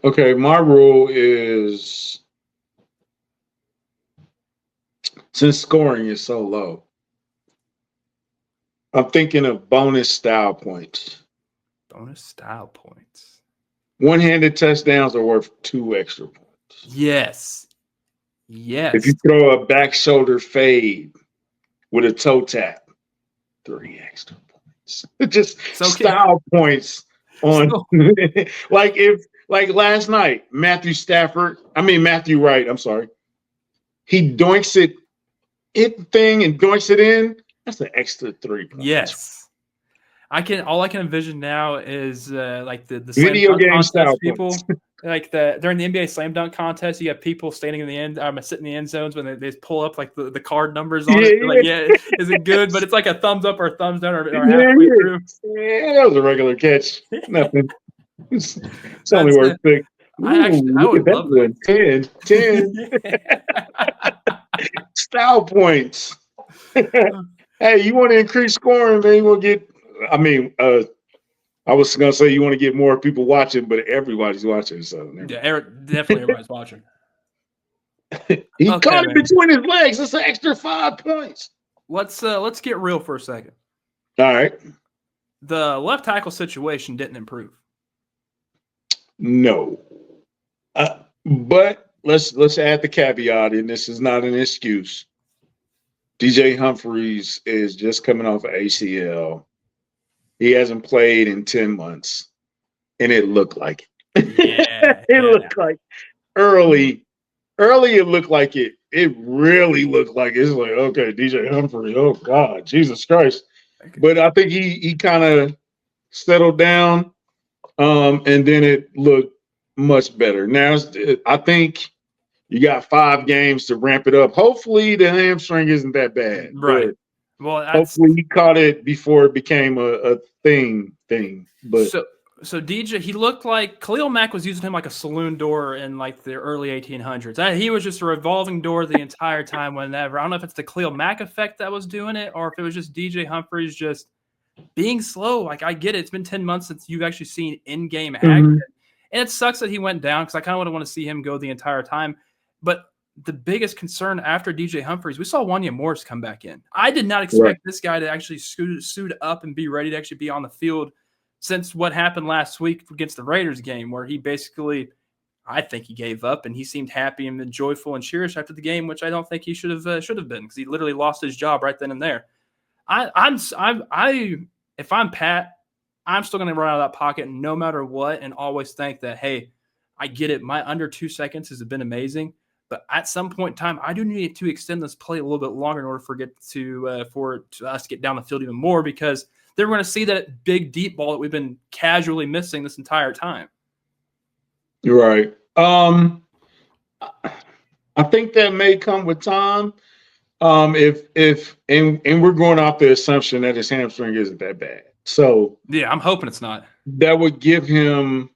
Okay, my rule is, since scoring is so low, I'm thinking of bonus style points. Bonus style points. One-handed touchdowns are worth 2 extra points. Yes. If you throw a back shoulder fade with a toe tap, 3 extra points. Just style points on like last night, Matthew Wright, I'm sorry. He doinks it and doinks it in. That's an extra 3 points. Yes. All I can envision now is like the video game style people. Like during the NBA slam dunk contest, you have people standing in the end, sitting in the end zones when they pull up like the card numbers on it. Like, is it good? But it's like a thumbs up or a thumbs down or halfway through. Yeah, that was a regular catch. Nothing. It's only worth 6. I would love that. 10. Style points. Hey, you want to increase scoring, man? You want to get. I was gonna say you want to get more people watching, but everybody's watching. So definitely everybody's watching. He caught it between his legs. It's an extra 5 points. Let's get real for a second. All right. The left tackle situation didn't improve. No, but let's add the caveat, and this is not an excuse. DJ Humphries is just coming off of ACL. He hasn't played in 10 months, and it looked like it. Yeah, it looked like early. It looked like it. It really looked like it's like, okay, DJ Humphries. Oh God, Jesus Christ! But I think he kind of settled down, and then it looked much better. Now I think you got 5 games to ramp it up. Hopefully, the hamstring isn't that bad. Right. Well, hopefully he caught it before it became a thing. But so DJ, he looked like Khalil Mack was using him like a saloon door in like the early 1800s. He was just a revolving door the entire time. Whenever I don't know if it's the Khalil Mack effect that was doing it, or if it was just DJ Humphries just being slow. Like, I get it; it's been 10 months since you've actually seen in-game action, and it sucks that he went down because I kind of would want to see him go the entire time, but. The biggest concern after DJ Humphries, we saw Wanya Morris come back in. I did not expect this guy to actually suit up and be ready to actually be on the field since what happened last week against the Raiders game, where he basically, I think he gave up and he seemed happy and joyful and cheerish after the game, which I don't think he should have been because he literally lost his job right then and there. If I'm Pat, I'm still going to run out of that pocket no matter what, and always think that, hey, I get it. My under 2 seconds has been amazing. But at some point in time, I do need to extend this play a little bit longer in order for us to get down the field even more, because they're going to see that big deep ball that we've been casually missing this entire time. You're right. I think that may come with time. If we're going off the assumption that his hamstring isn't that bad. So yeah, I'm hoping it's not. That would give him.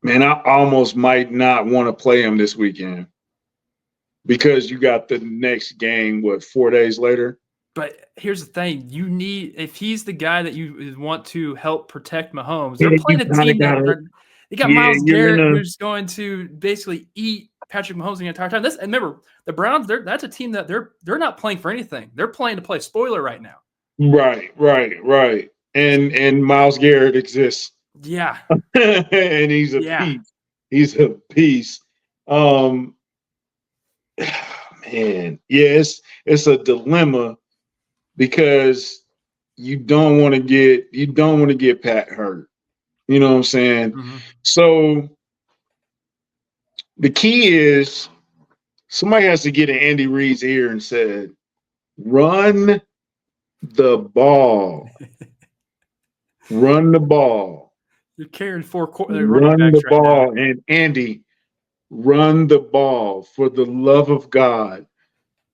Man, I almost might not want to play him this weekend because you got the next game, 4 days later? But here's the thing. If he's the guy that you want to help protect Mahomes, they're playing a team they got Myles Garrett who's going to basically eat Patrick Mahomes the entire time. And remember, the Browns, that's a team that they're not playing for anything. They're playing to play spoiler right now. Right. And Myles Garrett exists. Yeah. And he's a piece. He's a piece. Man, yes, it's a dilemma because you don't want to get Pat hurt. You know what I'm saying? Mm-hmm. So The key is somebody has to get in Andy Reid's ear and said, run the ball. Run the ball. You're carrying four Run the right ball. now. And Andy, run the ball for the love of God.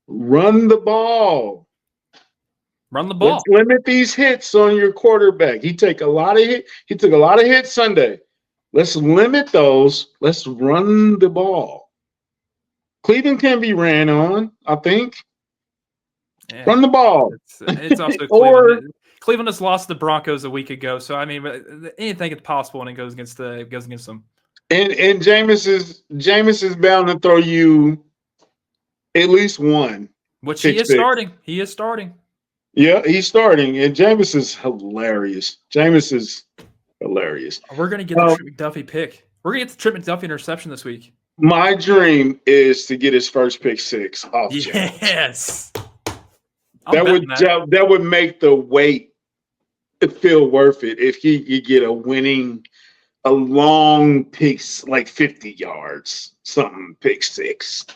Run the ball. Run the ball. Let's limit these hits on your quarterback. He took a lot of hits Sunday. Let's limit those. Let's run the ball. Cleveland can be ran on, I think. Yeah. Run the ball. It's also Cleveland. Cleveland just lost the Broncos a week ago, so I mean, anything is possible when it goes against them. And Jameis is bound to throw you at least one. Which he is starting. He is starting. Yeah, he's starting, and Jameis is hilarious. Jameis is hilarious. We're gonna get the Trip McDuffie pick. We're gonna get the Trip McDuffie interception this week. My dream is to get his first pick six off. Yes. That would make the wait feel worth it if he could get a long pick, like 50 yards, something, pick six.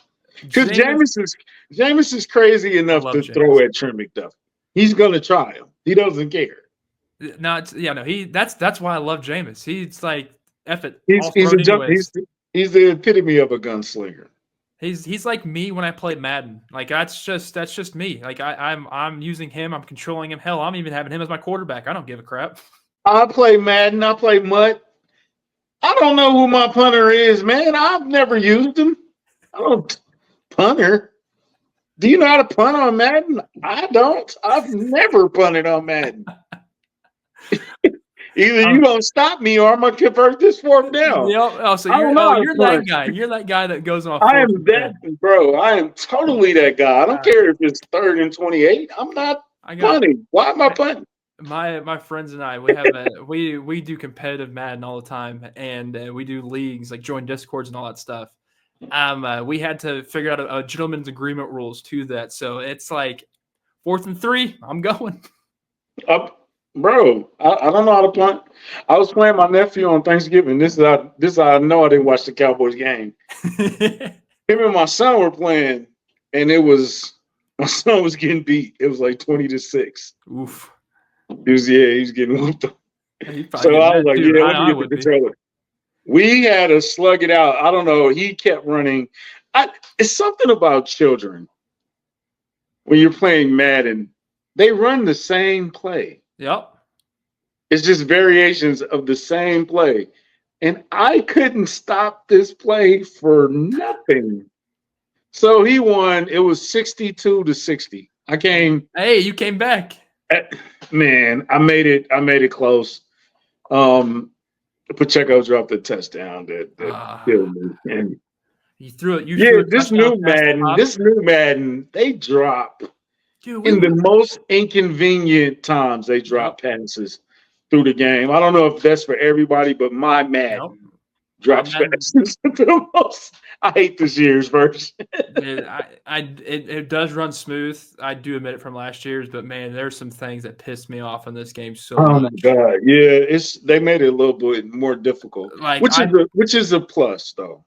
Because Jameis is crazy enough to throw at Trent McDuffie. He's gonna try him. He doesn't care. That's why I love Jameis. He's like F it. He's the epitome of a gunslinger. He's like me when I play Madden. Like that's just me. Like I'm using him. I'm controlling him. Hell, I'm even having him as my quarterback. I don't give a crap. I play Madden. I play Mutt. I don't know who my punter is, man. I've never used him. I don't punter. Do you know how to punt on Madden? I don't. I've never punted on Madden. Either you gonna stop me or I'm gonna convert this fourth down. So you're that guy. You're that guy that goes on. I am that bro. I am totally that guy. I don't care if it's 3rd and 28. I'm not punting. Why am I punting? My friends and I, we do competitive Madden all the time, and we do leagues, like join Discords and all that stuff. We had to figure out a gentleman's agreement rules to that. So it's like 4th and 3. I'm going. Bro, I don't know how to punt. I was playing my nephew on Thanksgiving. This is how I know I didn't watch the Cowboys game. Him and my son were playing, and my son was getting beat. It was like 20-6. Oof. He was getting whooped. So I was like, let me get the controller. We had to slug it out. I don't know. He kept running. It's something about children. When you're playing Madden, they run the same play. Yep. It's just variations of the same play. And I couldn't stop this play for nothing. So he won. It was 62-60. Hey, you came back. Man, I made it close. Pacheco dropped the touchdown that killed me. And you threw it. This new Madden, they drop. Dude, in the most inconvenient times, they drop passes through the game. I don't know if that's for everybody, but my Madden drops passes the most. I hate this year's version. It does run smooth. I do admit it from last year's, but man, there's some things that pissed me off in this game so much. Oh my god, yeah, they made it a little bit more difficult, which is a plus though,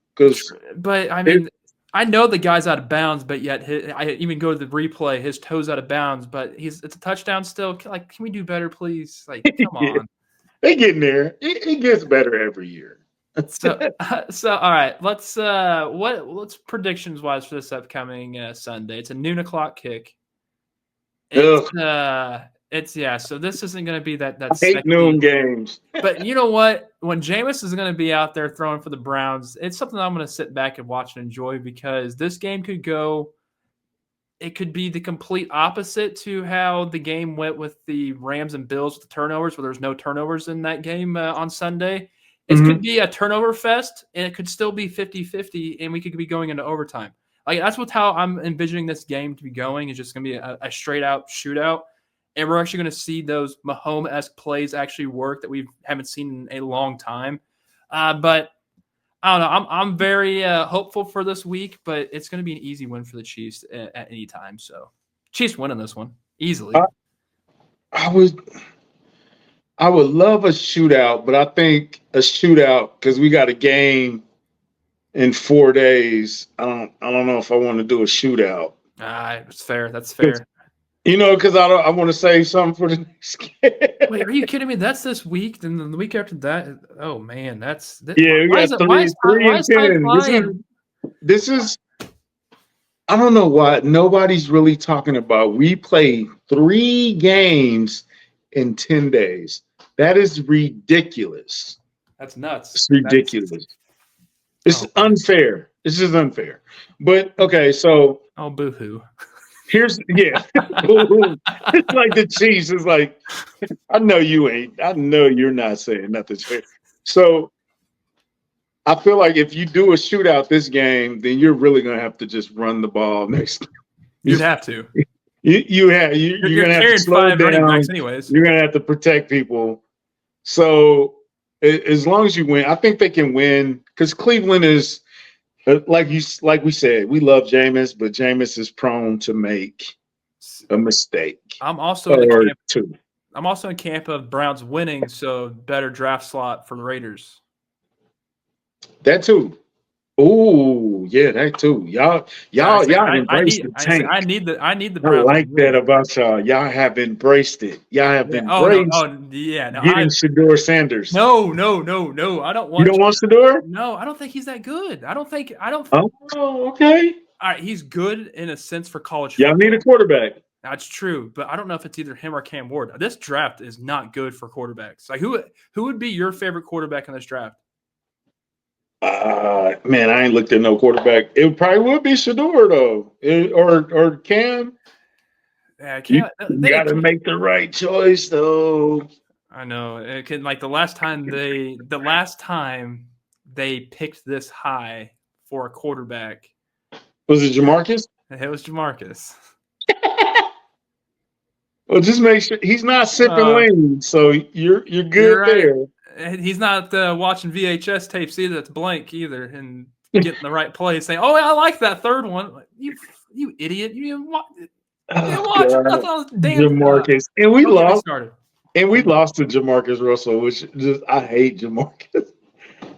But I mean. I know the guy's out of bounds, but yet I even go to the replay. His toe's out of bounds, but it's a touchdown still. Like, can we do better, please? Like, come on. They getting there. It gets better every year. So all right. Let's predictions wise for this upcoming Sunday. It's a noon o'clock kick. So this isn't going to be that. I hate noon games. But you know what? When Jameis is going to be out there throwing for the Browns, it's something I'm going to sit back and watch and enjoy because this game could go. It could be the complete opposite to how the game went with the Rams and Bills with the turnovers, where there's no turnovers in that game on Sunday. It could be a turnover fest, and it could still be 50-50, and we could be going into overtime. Like that's how I'm envisioning this game to be going. It's just going to be a straight-out shootout. And we're actually going to see those Mahomes-esque plays actually work that we haven't seen in a long time. But I don't know. I'm very hopeful for this week, but it's going to be an easy win for the Chiefs at any time. So Chiefs winning this one easily. I would love a shootout, but I think a shootout because we got a game in 4 days. I don't know if I want to do a shootout. It's fair. That's fair. Because I want to save something for the next game. Wait, are you kidding me? That's this week, and then the week after that. Oh man, We got three and 10. This is I don't know why nobody's really talking about. We play 3 games in 10 days. That is ridiculous. That's nuts. It's ridiculous. It's unfair. This is unfair. But okay, so boo-hoo. It's like the Chiefs is like, I know you ain't. I know you're not saying nothing's fair. So I feel like if you do a shootout this game, then you're really gonna have to just run the ball next. You'd have to. You're gonna have to slow down. Anyways. You're gonna have to protect people. So as long as you win, I think they can win because Cleveland is like we said, we love Jameis, but Jameis is prone to make a mistake. I'm also in camp of Browns winning, so better draft slot for the Raiders. That too. Oh yeah, that too. Y'all embraced the tank. I need the Browns. I like that about y'all. Y'all have embraced it. Y'all have embraced. Getting Shedeur Sanders. No. I don't want. You don't want Shedeur? No, I don't think he's that good. I don't. Oh, okay. All right, he's good in a sense for college football. Y'all need a quarterback. That's true, but I don't know if it's either him or Cam Ward. This draft is not good for quarterbacks. Like who would be your favorite quarterback in this draft? Man, I ain't looked at no quarterback. It probably would be Shedeur though, or Cam. Yeah, you got to make the right choice though. I know. It can the last time they picked this high for a quarterback. Was it Jamarcus? It was Jamarcus. Well, just make sure he's not sipping lean, so you're good right there. He's not watching VHS tapes either. That's blank either, and getting the right play, saying, "Oh, I like that third one." You idiot! You didn't watch it. Jamarcus, and we lost. And we lost to Jamarcus Russell, which I hate Jamarcus.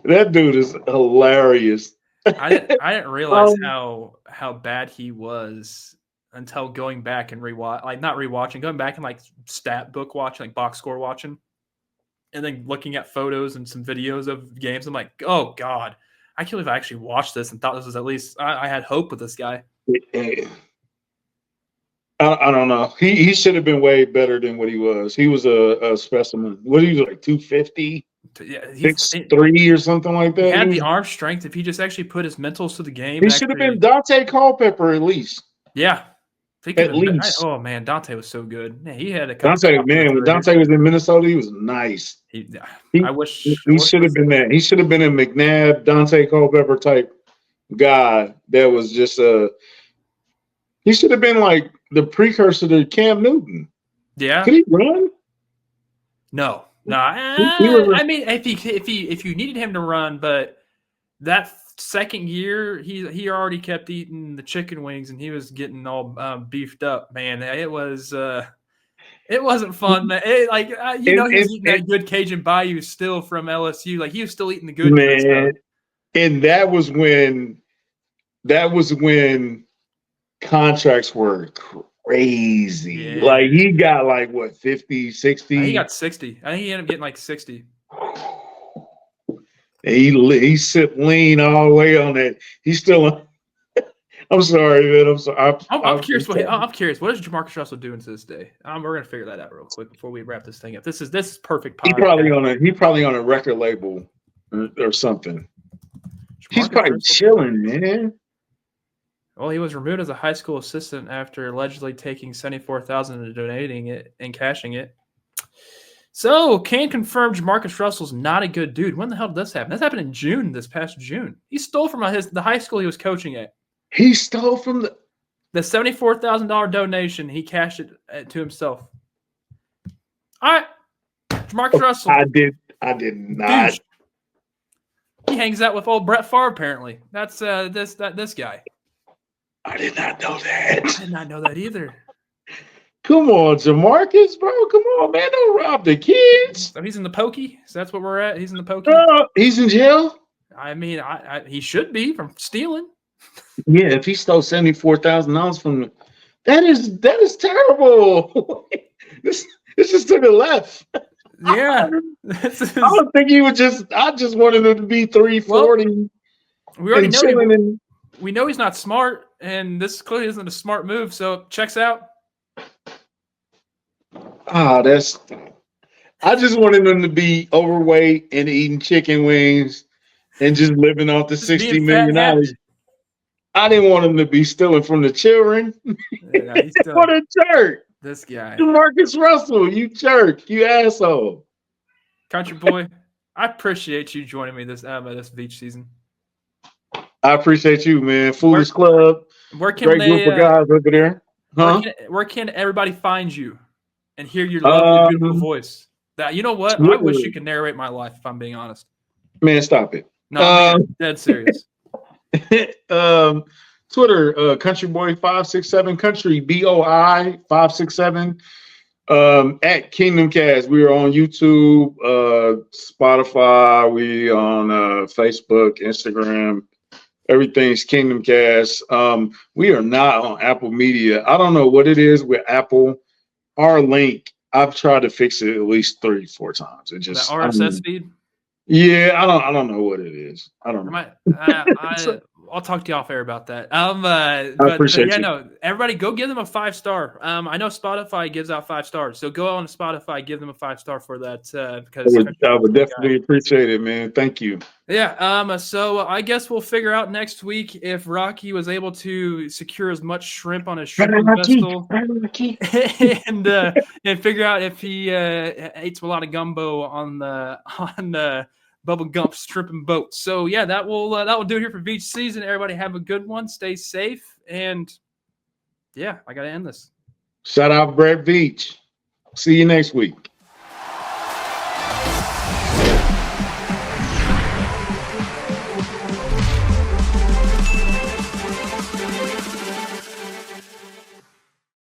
That dude is hilarious. I didn't realize how bad he was until going back and going back and stat book watching, box score watching. And then looking at photos and some videos of games, I'm like, oh, God. I can't believe I actually watched this and thought this was at least – I had hope with this guy. I don't know. He should have been way better than what he was. He was a specimen. What he was 250? Yeah, 6'3" or something like that. He had the arm strength. If he just actually put his mentals to the game. He should have been Dante Culpepper at least. Yeah. At least. Oh man, Dante was so good. Man, he had a when Dante was in Minnesota, he was nice. I wish he should have been that. He should have been a McNabb, Dante Culpepper type guy. That was just he should have been like the precursor to Cam Newton. Yeah. Could he run? No. I mean, if you needed him to run, but that second year, he already kept eating the chicken wings and he was getting all beefed up. Man, it wasn't fun. Man. He was eating that good Cajun Bayou still from LSU. Like he was still eating the good stuff. And that was when contracts were crazy. Yeah. Like he got 50, 60. He got 60. I think he ended up getting 60. He sit lean all the way on that. He's still. I'm sorry, man. I'm sorry. I'm curious. I'm curious. What is Jamarcus Russell doing to this day? We're gonna figure that out real quick before we wrap this thing up. This is perfect. He probably on a record label or something. He's probably chilling, man. Well, he was removed as a high school assistant after allegedly taking $74,000 and donating it and cashing it. So, can confirm Jamarcus Russell's not a good dude. When the hell did this happen? This happened in June, this past June. He stole from the high school he was coaching at. He stole from the $74,000 donation. He cashed it to himself. All right, Jamarcus Russell. I did not. Dude. He hangs out with old Brett Favre. Apparently, that's this guy. I did not know that. I did not know that either. Come on, Jamarcus, bro. Come on, man. Don't rob the kids. So he's in the pokey? So that's what we're at? He's in the pokey? He's in jail? I mean, he should be from stealing. Yeah, if he stole $74,000 from the, that is terrible. this just took a left. Yeah, I don't think he would just. I just wanted him to be 340. Well, we already know chilling. We know he's not smart, and this clearly isn't a smart move. So checks out. That's. I just wanted him to be overweight and eating chicken wings and just living off the $60 million. I didn't want him to be stealing from the children. Yeah, What a jerk! This guy, Marcus Russell, you jerk, you asshole. Country boy, I appreciate you joining me this Veach season. I appreciate you, man. Foolish Club. Where can great group of guys over there. Huh? Where can everybody find you and hear your lovely, beautiful voice? You know what? I wish you could narrate my life, if I'm being honest. Man, stop it. No, I'm being dead serious. Twitter, Countryboi567, Country BOI567. At Kingdom Kast. We are on YouTube, Spotify, we on Facebook, Instagram. Everything's Kingdom Kast. We are not on Apple Media. I don't know what it is with Apple. Our link, I've tried to fix it at least 3-4 times. It just the RSS feed. Yeah, I don't know what it is. I don't know. I'll talk to you off air about that. I appreciate you. No, everybody go give them a 5-star. I know Spotify gives out 5 stars, so go on Spotify, give them a 5-star for that. Because I would definitely appreciate it, man. Thank you. Yeah. So I guess we'll figure out next week if Rocky was able to secure as much shrimp on his shrimp vessel, and figure out if he ate a lot of gumbo on Bubba Gump's stripping boat. So yeah, that will do it here for Veach season. Everybody have a good one. Stay safe. And yeah, I gotta end this. Shout out Brett Veach. See you next week.